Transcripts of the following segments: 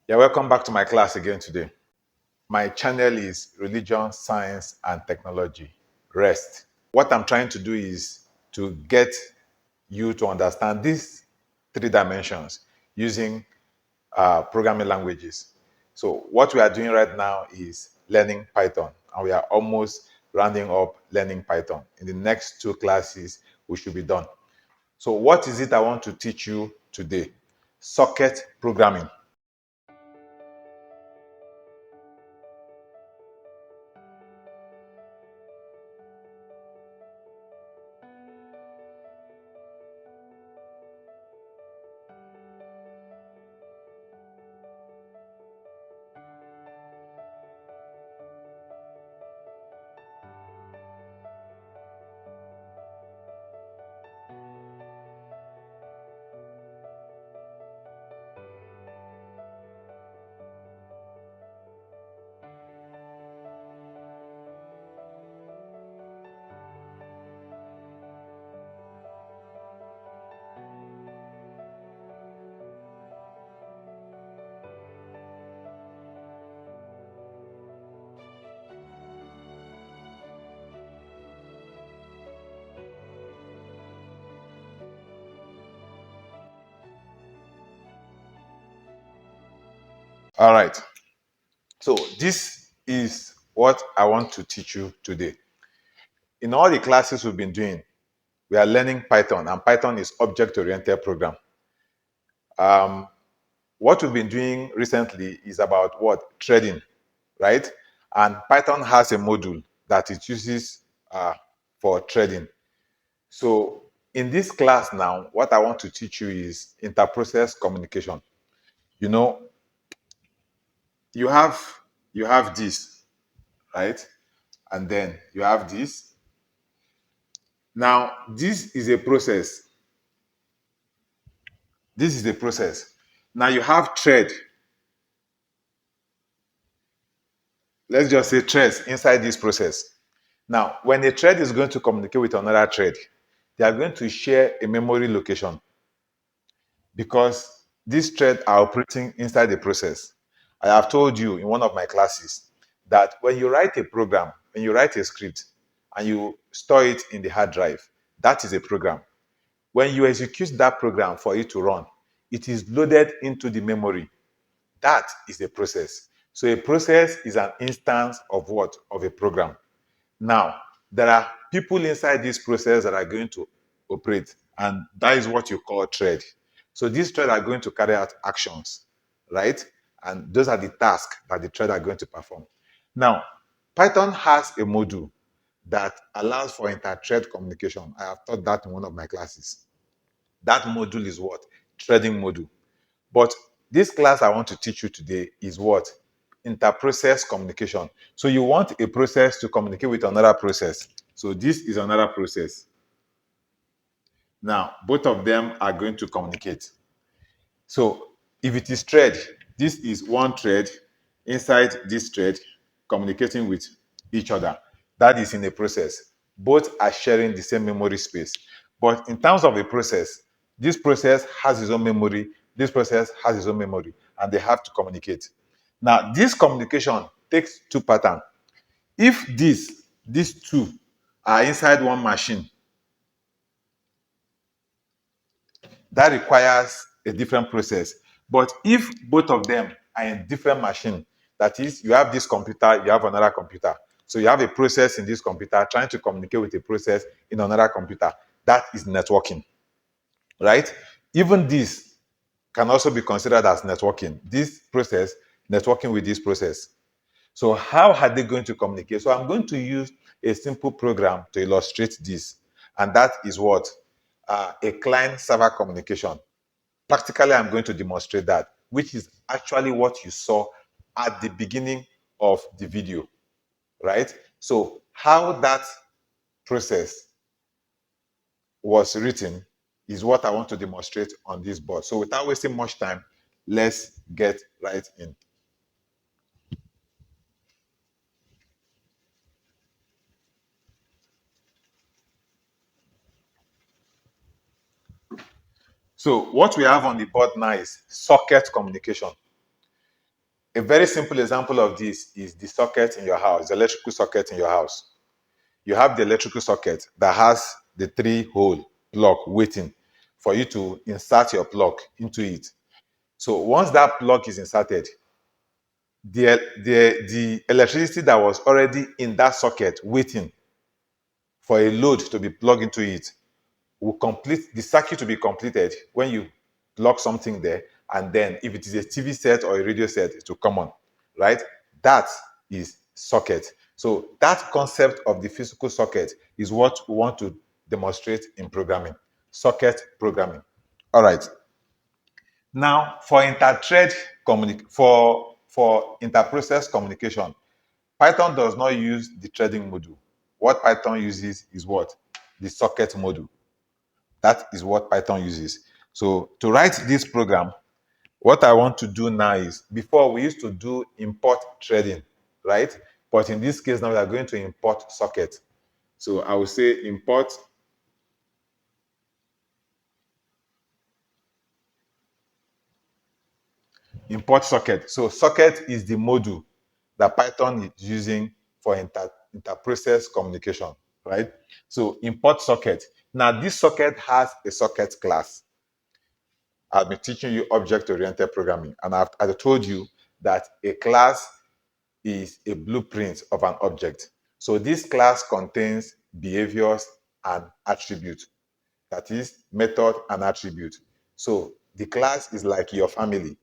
Yeah, welcome back to my class again today. My channel is Religion, Science, and Technology, REST. What I'm trying to do is to get you to understand these three dimensions using programming languages. So what we are doing right now is learning Python, and we are almost rounding up learning Python. In the next two classes, we should be done. So what is it I want to teach you today? Socket programming. All right. So this is what I want to teach you today. In all the classes we've been doing, we are learning Python, and Python is object-oriented program. Um, what we've been doing recently is about what? Trading, right? And Python has a module that it uses for trading. So in this class now, what I want to teach you is interprocess communication. You know, you have you have this, right? And then you have this. Now, this is a process. This is a process. Now you have thread. Let's just say threads inside this process. Now, when a thread is going to communicate with another thread, they are going to share a memory location because these threads are operating inside the process. I have told you in one of my classes that when you write a program, when you write a script and you store it in the hard drive, that is a program. When you execute that program for it to run, it is loaded into the memory. That is a process. So a process is an instance of what? Of a program. Now, there are people inside this process that are going to operate, and that is what you call thread. So these threads are going to carry out actions, right? And those are the tasks that the thread are going to perform. Now, Python has a module that allows for inter-thread communication. I have taught that in one of my classes. That module is what? Threading module. But this class I want to teach you today is what? Interprocess communication. So you want a process to communicate with another process. So this is another process. Now, both of them are going to communicate. So if it is thread, this is one thread inside this thread communicating with each other. That is in a process. Both are sharing the same memory space. But in terms of a process, this process has its own memory, this process has its own memory, and they have to communicate. Now, this communication takes two patterns. If these two are inside one machine, that requires a different process. But if both of them are in different machine, that is, you have this computer, you have another computer. So you have a process in this computer trying to communicate with a process in another computer. That is networking, right? Even this can also be considered as networking. This process, networking with this process. So how are they going to communicate? So I'm going to use a simple program to illustrate this. And that is what? A client-server communication. Practically, I'm going to demonstrate that, which is actually what you saw at the beginning of the video, right? So how that process was written is what I want to demonstrate on this board. So without wasting much time, let's get right in. So what we have on the board now is socket communication. A very simple example of this is the socket in your house, the electrical socket in your house. You have the electrical socket that has the 3-hole plug waiting for you to insert your plug into it. So once that plug is inserted, the electricity that was already in that socket waiting for a load to be plugged into it will complete the circuit to be completed when you plug something there, and then if it is a TV set or a radio set, it will come on, right? That is socket. So that concept of the physical socket is what we want to demonstrate in programming. Socket programming. All right. Now, for for interprocess communication, Python does not use the threading module. What Python uses is what? The socket module. That is what Python uses. So to write this program, what I want to do now is, before we used to do import threading, right? But in this case now we are going to import socket. So I will say import socket. So socket is the module that Python is using for interprocess communication, right? So import socket. Now this socket has a socket class. I've been teaching you object-oriented programming, and I've told you that a class is a blueprint of an object. So this class contains behaviors and attributes. That is method and attribute. So the class is like your family.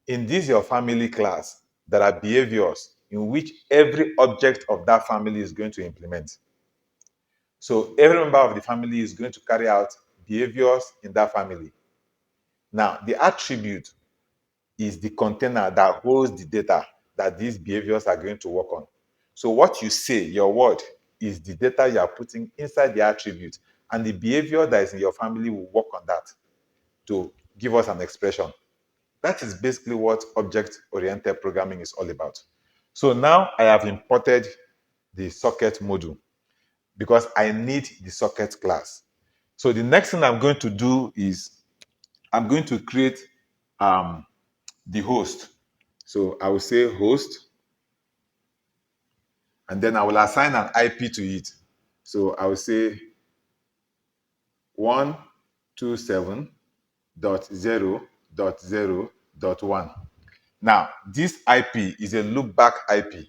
In this your family class, there are behaviors in which every object of that family is going to implement. So every member of the family is going to carry out behaviors in that family. Now, the attribute is the container that holds the data that these behaviors are going to work on. So what you say, your word, is the data you are putting inside the attribute, and the behavior that is in your family will work on that to give us an expression. That is basically what object-oriented programming is all about. So now I have imported the socket module because I need the socket class. So the next thing I'm going to do is I'm going to create the host. So I will say host, and then I will assign an IP to it. So I will say 127.0.0.1. Now, this IP is a loopback IP,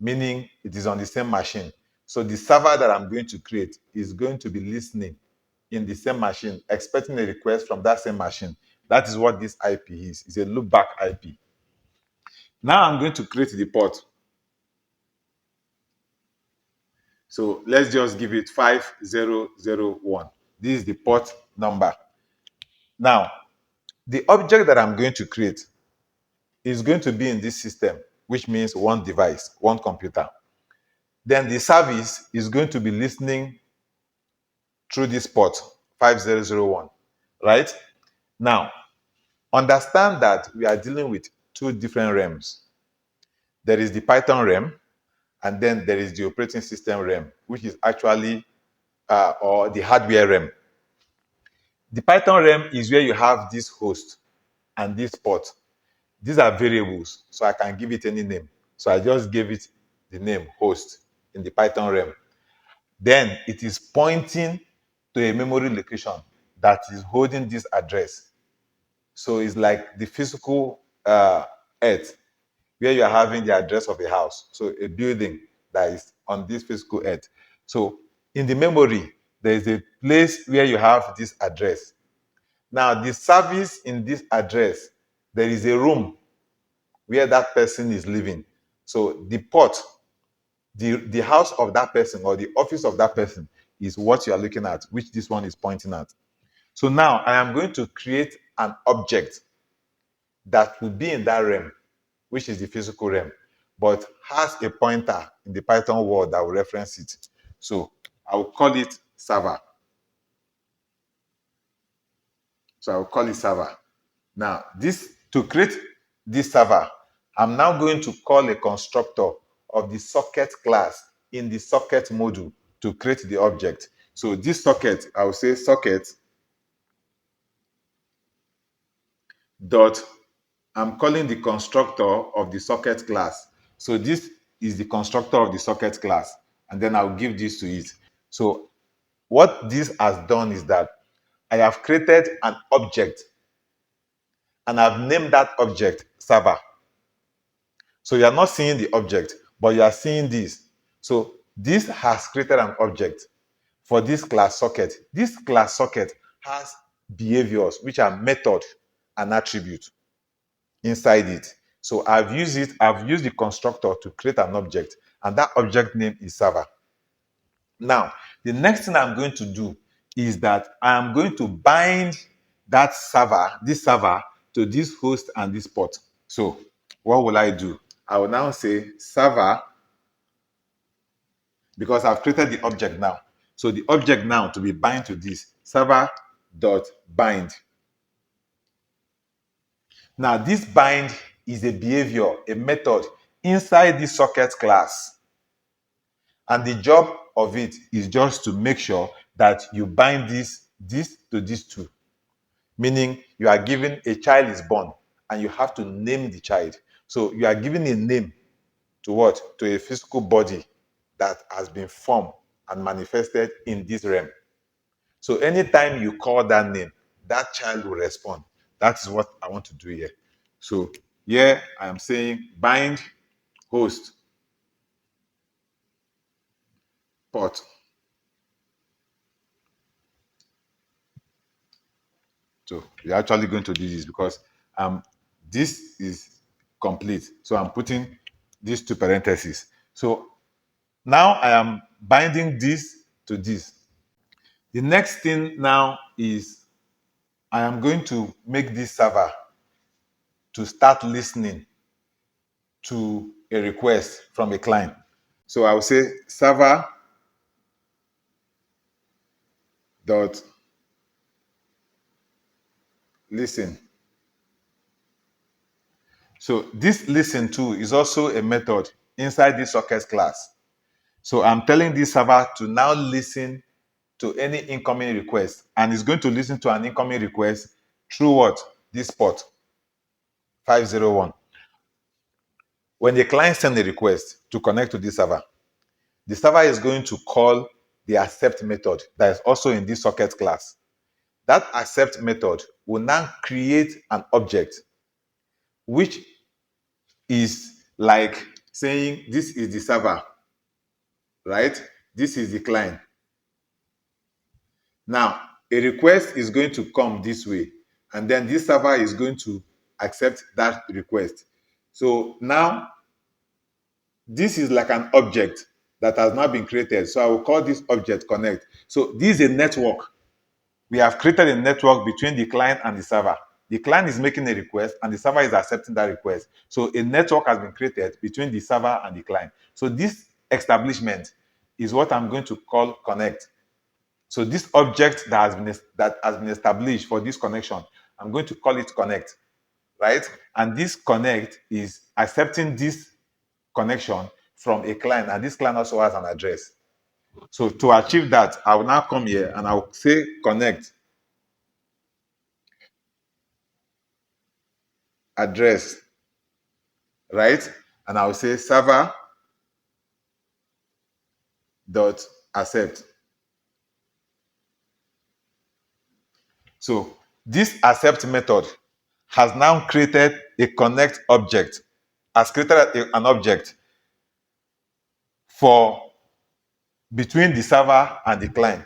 meaning it is on the same machine. So the server that I'm going to create is going to be listening in the same machine, expecting a request from that same machine. That is what this IP is. It's a loopback IP. Now I'm going to create the port. So let's just give it 5001. This is the port number. Now, the object that I'm going to create is going to be in this system, which means one device, one computer. Then the service is going to be listening through this port 5001, right? Now, understand that we are dealing with two different RAMs. There is the Python RAM, and then there is the operating system RAM, which is actually, or the hardware RAM. The Python RAM is where you have this host and this port. These are variables, so I can give it any name. So I just gave it the name host in the Python RAM. Then it is pointing to a memory location that is holding this address. So it's like the physical earth where you are having the address of a house. So a building that is on this physical earth. So in the memory, there is a place where you have this address. Now, the service in this address, there is a room where that person is living. So the port, the house of that person or the office of that person is what you are looking at, which this one is pointing at. So now I am going to create an object that will be in that realm, which is the physical realm, but has a pointer in the Python word that will reference it. So I will call it server. So I will call it server. Now, to create this server, I'm now going to call a constructor of the socket class in the socket module to create the object. So this socket, I will say socket dot I'm calling the constructor of the socket class. So this is the constructor of the socket class, and then I'll give this to it. So what this has done is that I have created an object and I've named that object server. So you are not seeing the object, but you are seeing this. So this has created an object for this class socket. This class socket has behaviors, which are method and attribute inside it. So I've used the constructor to create an object, and that object name is server. Now, the next thing I'm going to do is that I'm going to bind that server, this server, to this host and this port. So what will I do? I will now say server, because I've created the object now. So the object now to be bind to this server dot bind. Now this bind is a behavior, a method inside the socket class. And the job of it is just to make sure that you bind this to these two. Meaning you are given a child is born and you have to name the child. So you are giving a name to what? To a physical body that has been formed and manifested in this realm. So anytime you call that name, that child will respond. That is what I want to do here. So here I am saying bind host port. So we're actually going to do this because this is complete. So I'm putting these two parentheses. So now I am binding this to this. The next thing now is I am going to make this server to start listening to a request from a client. So I will say server dot listen. So this listen to is also a method inside this socket class. So I'm telling this server to now listen to any incoming request, and it's going to listen to an incoming request through what? This port 501. When the client sends a request to connect to this server, the server is going to call the accept method that is also in this socket class. That accept method will now create an object which is like saying this is the server, right? This is the client. Now, a request is going to come this way, and then this server is going to accept that request. So now, this is like an object that has now been created. So I will call this object connect. So this is a network. We have created a network between the client and the server. The client is making a request and the server is accepting that request. So a network has been created between the server and the client. So this establishment is what I'm going to call connect. So this object that has been established for this connection, I'm going to call it connect, right? And this connect is accepting this connection from a client, and this client also has an address. So to achieve that, I will now come here and I will say connect address, right? And I will say server dot accept. So this accept method has now created a connect object, has created an object for between the server and the client.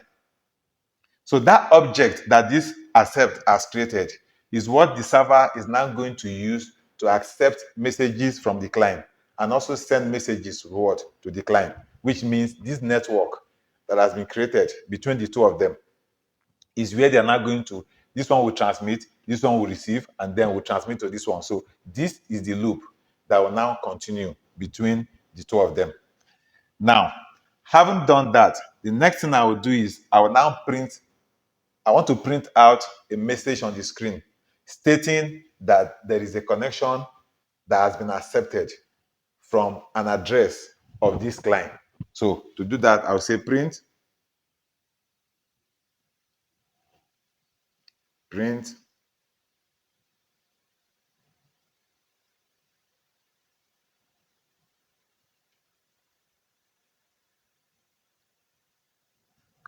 So that object that this accept has created is what the server is now going to use to accept messages from the client and also send messages to what? To the client, which means this network that has been created between the two of them is where they are now going to, this one will transmit, this one will receive, and then will transmit to this one. So this is the loop that will now continue between the two of them. Now, having done that, the next thing I will do is I will now I want to print out a message on the screen stating that there is a connection that has been accepted from an address of this client. So to do that, I'll say print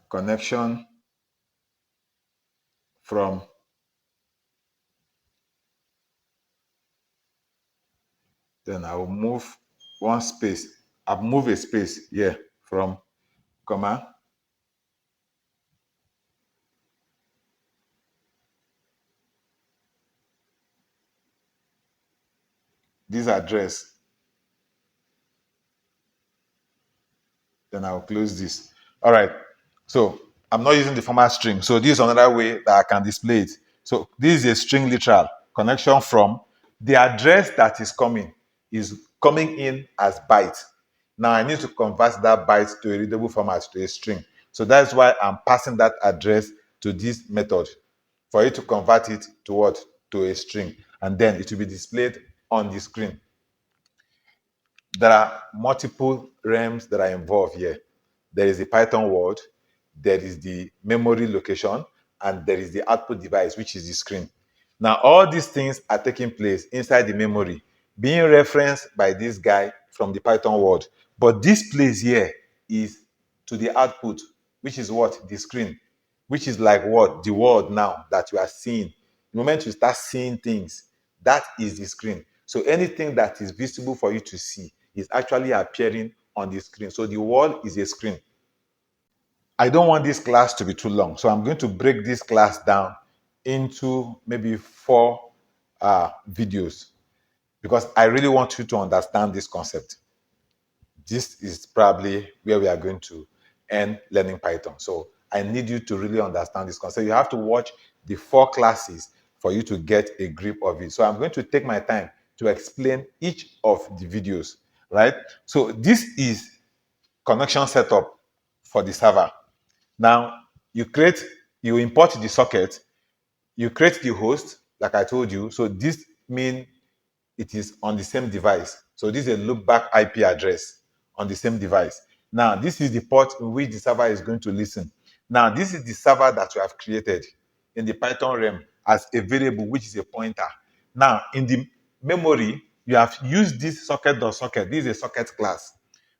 connection from, then I will move one space. I'll move a space here from, comma, this address. Then I'll close this. All right. So I'm not using the format string. So this is another way that I can display it. So this is a string literal connection from. The address that is coming in as byte. Now I need to convert that byte to a readable format, to a string. So that's why I'm passing that address to this method for it to convert it to what? To a string. And then it will be displayed on the screen. There are multiple realms that are involved here. There is the Python word, there is the memory location, and there is the output device, which is the screen. Now, all these things are taking place inside the memory, being referenced by this guy from the Python word. But this place here is to the output, which is what? The screen, which is like what? The world now that you are seeing. The moment you start seeing things, that is the screen. So anything that is visible for you to see is actually appearing on the screen. So the world is a screen. I don't want this class to be too long, so I'm going to break this class down into maybe 4 videos because I really want you to understand this concept. This is probably where we are going to end learning Python. So I need you to really understand this concept. You have to watch the 4 classes for you to get a grip of it. So I'm going to take my time to explain each of the videos, right? So this is connection setup for the server. Now, you import the socket, you create the host, like I told you. So this means it is on the same device. So this is a loopback IP address on the same device. Now, this is the port in which the server is going to listen. Now, this is the server that you have created in the Python realm as a variable, which is a pointer. Now, in the memory, you have used this socket.socket. This is a socket class,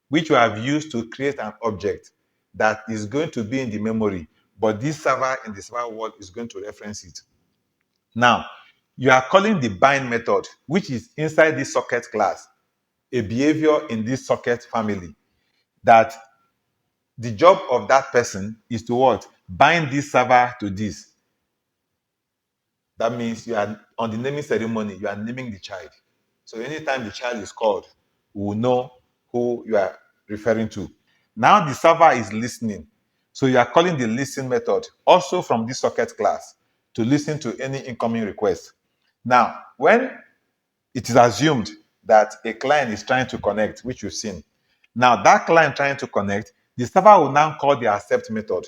which you have used to create an object that is going to be in the memory, but this server in the server world is going to reference it. Now, you are calling the bind method, which is inside this socket class, a behavior in this socket family, that the job of that person is to what? Bind this server to this. That means you are on the naming ceremony, you are naming the child. So anytime the child is called, we will know who you are referring to. Now the server is listening. So you are calling the listen method also from this socket class to listen to any incoming request. Now, when it is assumed that a client is trying to connect, which you've seen. Now, that client trying to connect, the server will now call the accept method.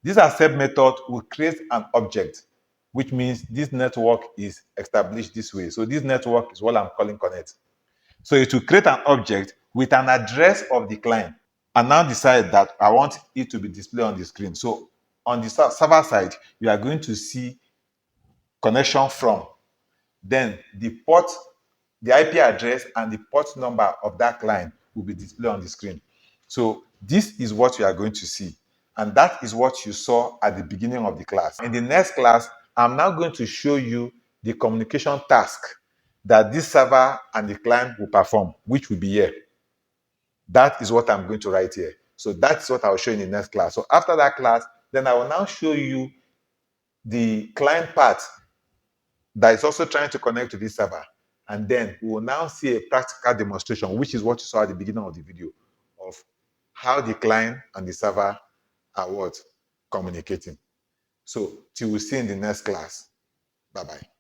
This accept method will create an object, which means this network is established this way. So this network is what I'm calling connect. So it will create an object with an address of the client and now decide that I want it to be displayed on the screen. So on the server side, you are going to see connection from, then the port, the IP address and the port number of that client will be displayed on the screen. So this is what you are going to see. And that is what you saw at the beginning of the class. In the next class, I'm now going to show you the communication task that this server and the client will perform, which will be here. That is what I'm going to write here. So that's what I'll show you in the next class. So after that class, then I will now show you the client part that is also trying to connect to this server. And then we will now see a practical demonstration, which is what you saw at the beginning of the video, of how the client and the server are what? Communicating. So till we see in the next class. Bye-bye.